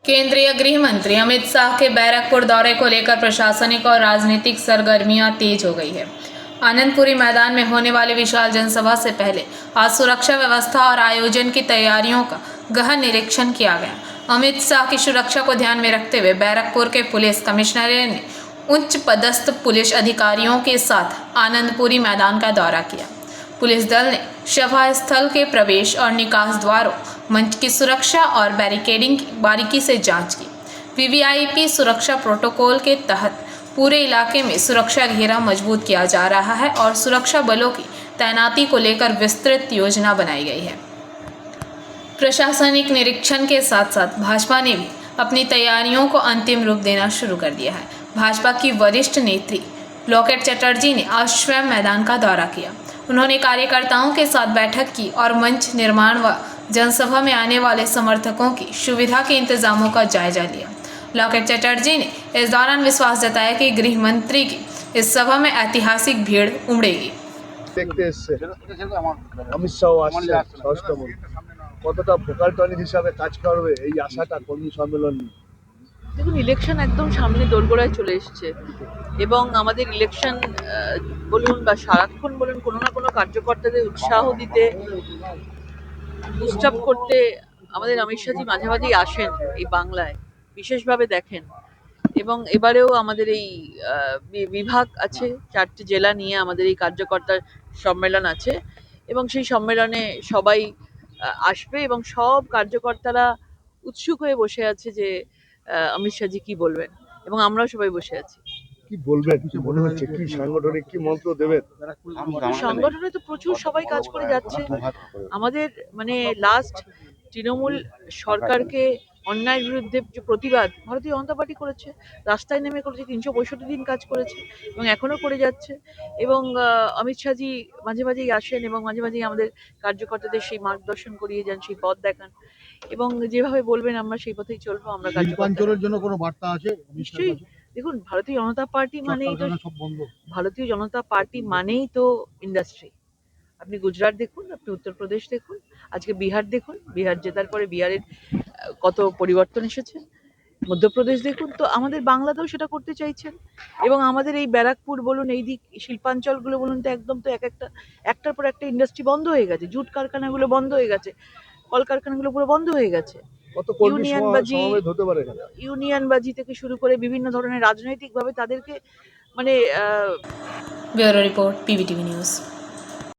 केंद्रीय गृह मंत्री अमित शाह के बैरकपुर दौरे को लेकर प्रशासनिक और राजनीतिक सरगर्मियां तेज हो गई है। आनंदपुरी मैदान में होने वाली विशाल जनसभा से पहले आज सुरक्षा व्यवस्था और आयोजन की तैयारियों का गहन निरीक्षण किया गया। अमित शाह की सुरक्षा को ध्यान में रखते हुए बैरकपुर के पुलिस कमिश्नरेट ने उच्च पदस्थ पुलिस अधिकारियों के साथ आनंदपुरी मैदान का दौरा किया। पुलिस दल ने सभा स्थल के प्रवेश और निकास द्वारों, मंच की सुरक्षा और बैरिकेडिंग की बारीकी से जांच की। वीवीआईपी सुरक्षा प्रोटोकॉल के तहत पूरे इलाके में सुरक्षा घेरा मजबूत किया जा रहा है और सुरक्षा बलों की तैनाती को लेकर विस्तृत योजना बनाई गई है। प्रशासनिक निरीक्षण के साथ साथ भाजपा ने भी अपनी तैयारियों को अंतिम रूप देना शुरू कर दिया है। भाजपा की वरिष्ठ नेत्री लॉकेट चटर्जी ने आज स्वयं मैदान का दौरा किया। उन्होंने कार्यकर्ताओं के साथ बैठक की और मंच निर्माण व जनसभा में आने वाले समर्थकों की सुविधा के इंतजामों का जायजा लिया। लॉकेट चटर्जी ने इस दौरान विश्वास जताया कि गृह मंत्री की इस सभा में ऐतिहासिक भीड़ उमड़ेगी। अमित शाह আসছে স্বরাষ্ট্রমন্ত্রী কতটা ভোকাল টনিক হিসাবে কাজ করবে এই আশাটা কর্মী সম্মেলন নিয়ে। দেখুন, ইলেকশন একদম সামনে দোরগোড়ায় চলে এসছে এবং আমাদের ইলেকশন বলুন বা সারাক্ষণ বলুন কোনো না কোনো কার্যকর্তাদের উৎসাহ দিতে, বুস্ট আপ করতে আমাদের অমিত শাহজি মাঝে মাঝেই আসেন এই বাংলায়, বিশেষভাবে দেখেন। এবং এবারেও আমাদের এই বিভাগ আছে, 4টে জেলা নিয়ে আমাদের এই কার্যকর্তার সম্মেলন আছে এবং সেই সম্মেলনে সবাই আসবে এবং সব কার্যকর্তারা উৎসুক হয়ে বসে আছে যে অমিত শাহজি কি বলবেন এবং আমরাও সবাই বসে আছি। কি বলবেন মনে হচ্ছে, কি সাংগঠনিক কি মন্ত্র দেবেন? সংগঠনে তো প্রচুর সবাই কাজ করে যাচ্ছে। আমাদের মানে লাস্ট তৃণমূল সরকারকে অন্যায়ের বিরুদ্ধে যে প্রতিবাদ ভারতীয় জনতা পার্টি করেছে, রাস্তায় নেমে করেছে, 365 দিন কাজ করেছে এবং এখনো করে যাচ্ছে। এবং অমিত শাহজি মাঝে মাঝেই আসেন এবং মাঝে মাঝেই আমাদের কার্যকর্তাদের সেই মার্গদর্শন করিয়ে যান, সেই পথ দেখান এবং যেভাবে বলবেন আমরা সেই পথেই চলবো। আমরা শিল্পাঞ্চলের জন্য কোনো বার্তা আছে? নিশ্চয়ই। দেখুন, ভারতীয় জনতা পার্টি মানেই তো ইন্ডাস্ট্রি। আপনি গুজরাট দেখুন, আপনি উত্তরপ্রদেশ দেখুন, আজকে বিহার দেখুন, বিহার জেতার পরে বিহারের কত পরিবর্তন এসেছে, মধ্যপ্রদেশ দেখুন। তো আমাদের বাংলাতেও সেটা করতে চাইছেন এবং আমাদের এই ব্যারাকপুর বলুন, এই দিক শিল্পাঞ্চলগুলো বলুন, তো একদম তো একটার পর একটা ইন্ডাস্ট্রি বন্ধ হয়ে গেছে, জুট কারখানাগুলো বন্ধ হয়ে গেছে, কলকারখানাগুলো পুরো বন্ধ হয়ে গেছে। ইউনিয়নবাজি থেকে শুরু করে বিভিন্ন ধরনের রাজনৈতিক ভাবে তাদেরকে মানে ব্যুরো রিপোর্ট, PBTV নিউজ।